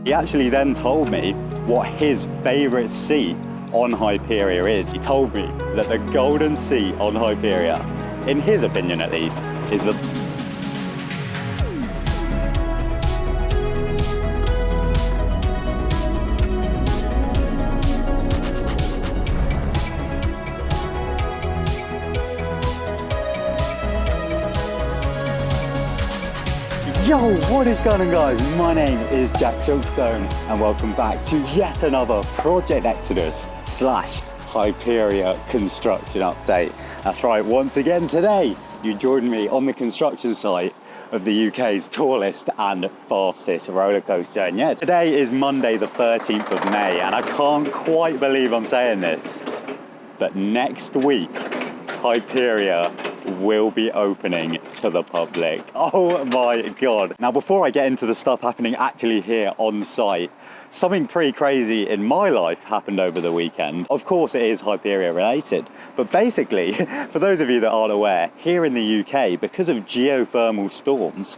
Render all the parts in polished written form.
He actually then told me what his favourite seat on Hyperia is. He told me that the golden seat on Hyperia, in his opinion at least, is the... Yo, what is going on guys? My name is TheJackSilkstone and welcome back to yet another Project Exodus / Hyperia construction update. That's right, once again today you joined me on the construction site of the UK's tallest and fastest roller coaster. And yeah, today is Monday the 13th of May and I can't quite believe I'm saying this, but next week Hyperia will be opening to the public. Oh my god. Now before I get into the stuff happening actually here on site, something pretty crazy in my life happened over the weekend. Of course it is Hyperia related, but basically, for those of you that aren't aware, here in the UK, because of geothermal storms,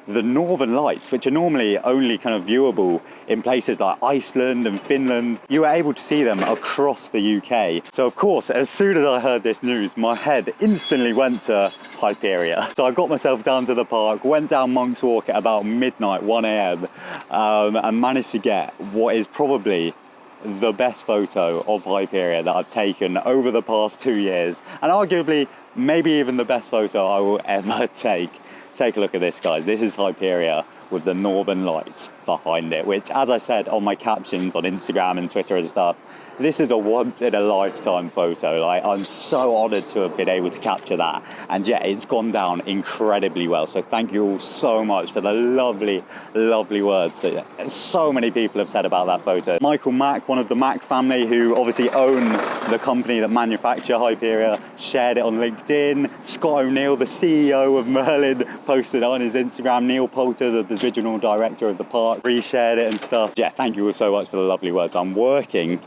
the northern lights, which are normally only kind of viewable in places like Iceland and Finland, you were able to see them across the UK. So of course, as soon as I heard this news, my head instantly went to Hyperia. So I got myself down to the park, went down Monk's Walk at about midnight, 1 AM, and managed to get what is probably the best photo of Hyperia that I've taken over the past 2 years, and arguably maybe even the best photo I will ever take. Take a look at this, guys. This is Hyperia with the northern lights behind it, which, as I said on my captions on Instagram and Twitter and stuff, this is a once-in-a-lifetime photo. Like, I'm so honoured to have been able to capture that. And yeah, it's gone down incredibly well. So thank you all so much for the lovely, lovely words that so many people have said about that photo. Michael Mack, one of the Mack family, who obviously own the company that manufacture Hyperia, shared it on LinkedIn. Scott O'Neill, the CEO of Merlin, posted it on his Instagram. Neil Poulter, the divisional director of the park, reshared it and stuff. Yeah, thank you all so much for the lovely words. I'm working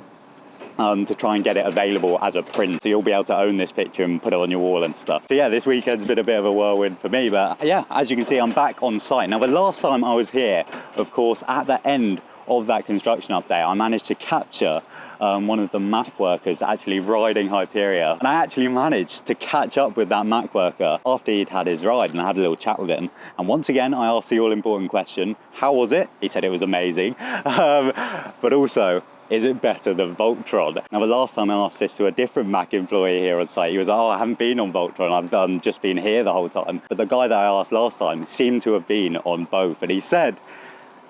to try and get it available as a print, so you'll be able to own this picture and put it on your wall and stuff. So yeah, this weekend's been a bit of a whirlwind for me, but yeah, as you can see, I'm back on site. Now, the last time I was here, of course, at the end of that construction update, I managed to capture one of the Mack workers actually riding Hyperia, and I actually managed to catch up with that Mack worker after he'd had his ride, and I had a little chat with him. And once again, I asked the all-important question, how was it? He said it was amazing, but also, is it better than Voltron? Now, the last time I asked this to a different Mack employee here on site, he was like, oh, I haven't been on Voltron, I've just been here the whole time. But the guy that I asked last time seemed to have been on both, and he said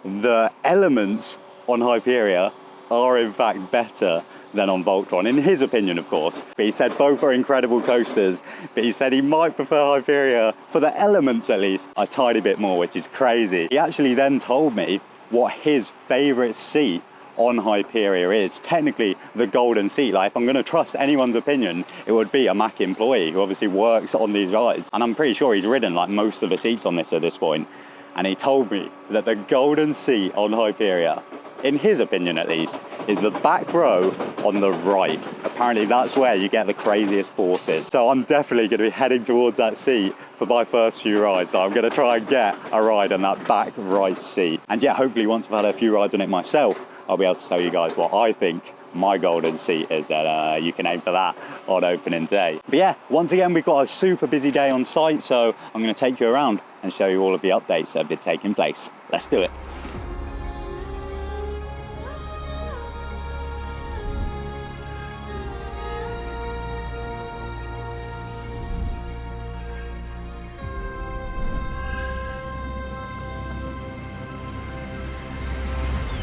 the elements on Hyperia are in fact better than on Voltron, in his opinion, of course. But he said both are incredible coasters, but he said he might prefer Hyperia, for the elements at least, a tiny bit more, which is crazy. He actually then told me what his favourite seat on Hyperia is. Technically the golden seat. Like, if I'm going to trust anyone's opinion, it would be a Mack employee who obviously works on these rides, and I'm pretty sure he's ridden like most of the seats on this at this point. And he told me that the golden seat on Hyperia, in his opinion at least, is the back row on the right. Apparently that's where you get the craziest forces. So I'm definitely going to be heading towards that seat for my first few rides. So I'm going to try and get a ride on that back right seat. And yeah, hopefully once I've had a few rides on it myself, I'll be able to tell you guys what I think my golden seat is, and you can aim for that on opening day. But yeah, once again, we've got a super busy day on site, so I'm going to take you around and show you all of the updates that have been taking place. Let's do it.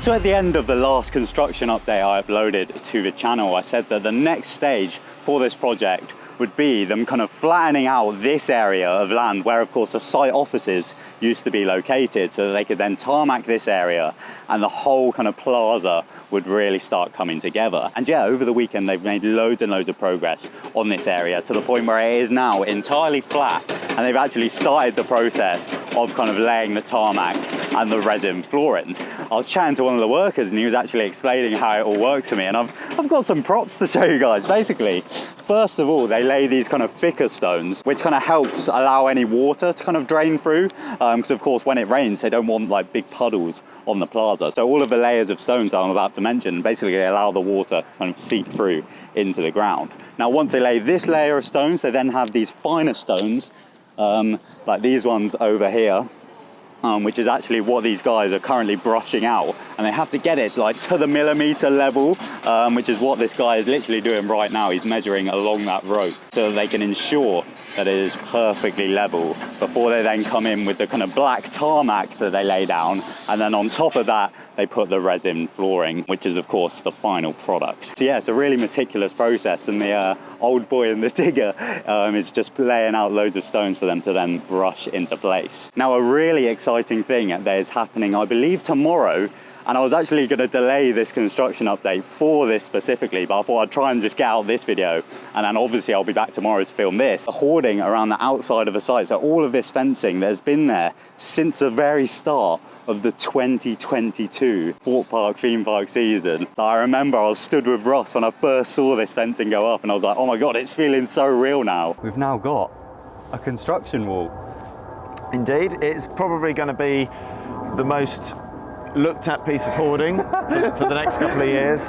So at the end of the last construction update I uploaded to the channel, I said that the next stage for this project would be them kind of flattening out this area of land where, of course, the site offices used to be located, so that they could then tarmac this area and the whole kind of plaza would really start coming together. And yeah, over the weekend they've made loads and loads of progress on this area, to the point where it is now entirely flat, and they've actually started the process of kind of laying the tarmac and the resin flooring. I was chatting to one of the workers and he was actually explaining how it all works to me, and I've got some props to show you guys. Basically, first of all, they lay these kind of thicker stones, which kind of helps allow any water to kind of drain through, because of course when it rains they don't want like big puddles on the plaza. So all of the layers of stones I'm about to mention basically allow the water kind of seep through into the ground. Now once they lay this layer of stones, they then have these finer stones, like these ones over here, which is actually what these guys are currently brushing out, and they have to get it like to the millimeter level, which is what this guy is literally doing right now. He's measuring along that rope so that they can ensure that it is perfectly level before they then come in with the kind of black tarmac that they lay down, and then on top of that they put the resin flooring, which is of course the final product. So yeah, it's a really meticulous process, and the old boy and the digger is just laying out loads of stones for them to then brush into place. Now a really exciting thing that is happening, I believe tomorrow, and I was actually going to delay this construction update for this specifically, but I thought I'd try and just get out this video, and then obviously I'll be back tomorrow to film this. The hoarding around the outside of the site, so all of this fencing that has been there since the very start of the 2022 Thorpe Park theme park season. I remember I was stood with Ross when I first saw this fencing go up, and I was like, oh my god, it's feeling so real now. We've now got a construction wall. Indeed, it's probably going to be the most looked at piece of hoarding for the next couple of years.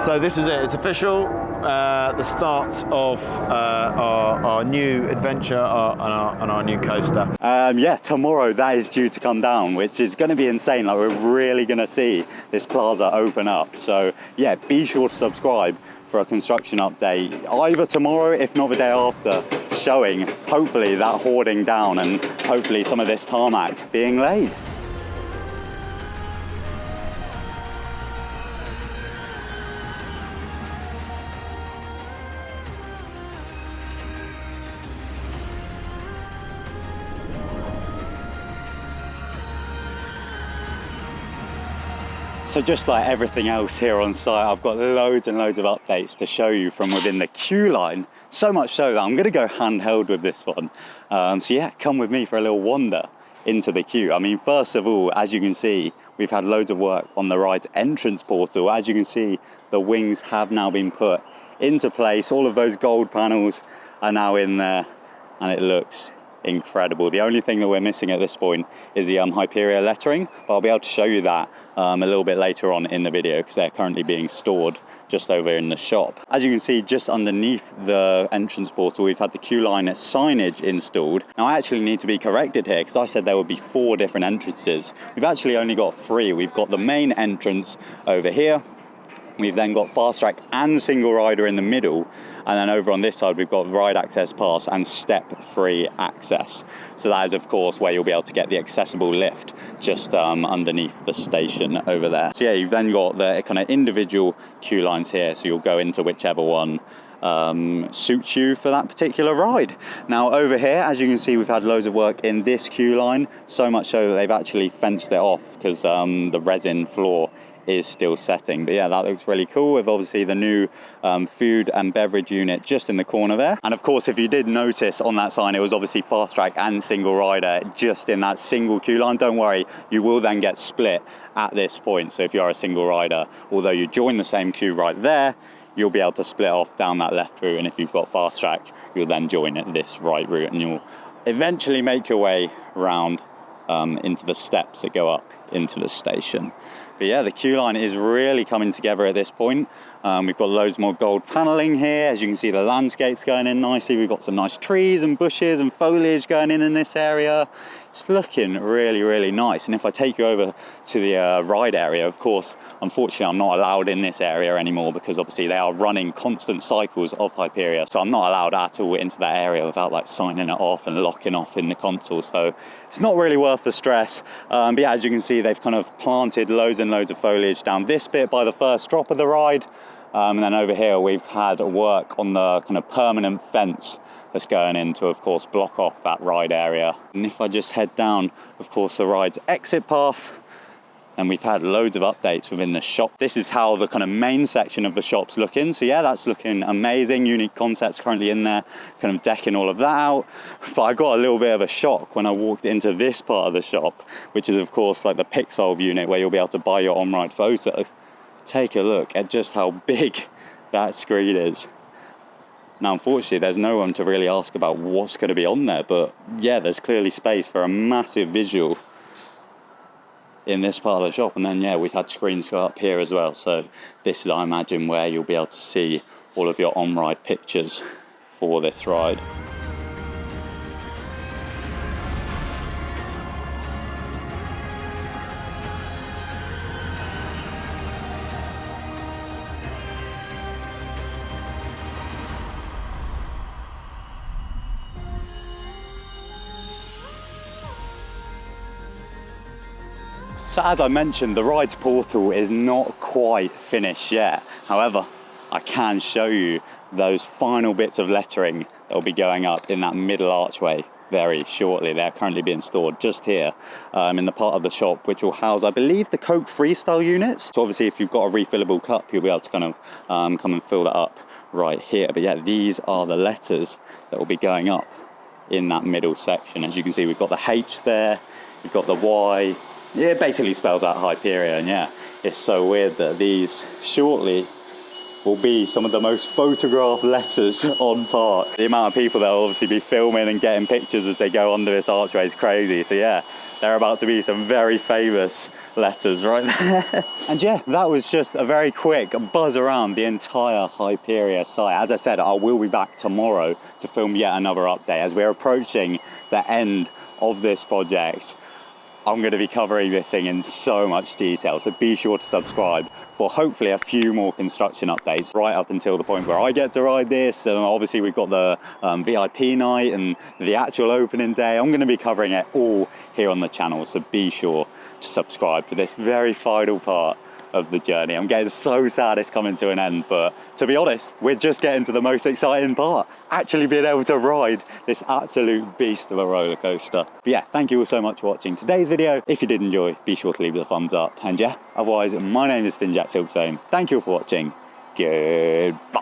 So this is it, it's official, the start of our new adventure on our new coaster. Yeah, tomorrow that is due to come down, which is going to be insane. Like, we're really going to see this plaza open up. So yeah, be sure to subscribe for a construction update either tomorrow, if not the day after, showing hopefully that hoarding down and hopefully some of this tarmac being laid. So just like everything else here on site, I've got loads and loads of updates to show you from within the queue line. So much so that I'm going to go handheld with this one. So yeah, come with me for a little wander into the queue. I mean, first of all, as you can see, we've had loads of work on the ride's entrance portal. As you can see, the wings have now been put into place. All of those gold panels are now in there, and it looks incredible. The only thing that we're missing at this point is the Hyperia lettering, but I'll be able to show you that a little bit later on in the video, because they're currently being stored just over in the shop. As you can see, just underneath the entrance portal, we've had the queue line signage installed. Now I actually need to be corrected here, because I said there would be 4 different entrances. We've actually only got 3. We've got the main entrance over here, we've then got fast track and single rider in the middle, and then over on this side we've got ride access pass and step free access. So that is of course where you'll be able to get the accessible lift just underneath the station over there. So yeah, you've then got the kind of individual queue lines here, so you'll go into whichever one suits you for that particular ride. Now over here, as you can see, we've had loads of work in this queue line, so much so that they've actually fenced it off because the resin floor is still setting. But yeah, that looks really cool, with obviously the new food and beverage unit just in the corner there. And of course, if you did notice on that sign, it was obviously fast track and single rider just in that single queue line. Don't worry, you will then get split at this point. So if you are a single rider, although you join the same queue right there, you'll be able to split off down that left route, and if you've got fast track, you'll then join at this right route, and you'll eventually make your way round into the steps that go up into the station. But yeah, the queue line is really coming together at this point. We've got loads more gold paneling here. As you can see, the landscape's going in nicely. We've got some nice trees and bushes and foliage going in this area. It's looking really, really nice. And if I take you over to the ride area, of course, unfortunately, I'm not allowed in this area anymore, because obviously they are running constant cycles of Hyperia. So I'm not allowed at all into that area without like signing it off and locking off in the console. So it's not really worth the stress. But yeah, as you can see, they've kind of planted loads and loads of foliage down this bit by the first drop of the ride. And then over here, we've had work on the kind of permanent fence that's going in to, of course, block off that ride area. And if I just head down, of course, the ride's exit path, and we've had loads of updates within the shop. This is how the kind of main section of the shop's looking. So yeah, that's looking amazing. Unique Concepts currently in there, kind of decking all of that out. But I got a little bit of a shock when I walked into this part of the shop, which is of course like the Pixel unit, where you'll be able to buy your on-ride photo. Take a look at just how big that screen is. Now, unfortunately, there's no one to really ask about what's going to be on there, but yeah, there's clearly space for a massive visual in this part of the shop. And then, yeah, we've had screens go up here as well. So this is, I imagine, where you'll be able to see all of your on-ride pictures for this ride. So as I mentioned, the ride's portal is not quite finished yet. However, I can show you those final bits of lettering that will be going up in that middle archway very shortly. They're currently being stored just here in the part of the shop which will house, I believe, the Coke Freestyle units. So obviously if you've got a refillable cup, you'll be able to kind of come and fill that up right here. But yeah, these are the letters that will be going up in that middle section. As you can see, we've got the H there, we've got the Y. Yeah, it basically spells out Hyperia, and yeah, it's so weird that these shortly will be some of the most photographed letters on Park. The amount of people that will obviously be filming and getting pictures as they go under this archway is crazy. So yeah, there are about to be some very famous letters right there. And yeah, that was just a very quick buzz around the entire Hyperia site. As I said, I will be back tomorrow to film yet another update. As we're approaching the end of this project, I'm going to be covering this thing in so much detail, so be sure to subscribe for hopefully a few more construction updates right up until the point where I get to ride this. And obviously we've got the VIP night and the actual opening day. I'm going to be covering it all here on the channel, so be sure to subscribe for this very final part of the journey. I'm getting so sad it's coming to an end, but to be honest, we're just getting to the most exciting part, actually being able to ride this absolute beast of a roller coaster. But yeah, thank you all so much for watching today's video. If you did enjoy, be sure to leave it a thumbs up. And yeah, otherwise, my name is TheJackSilkstone. Thank you all for watching. Goodbye.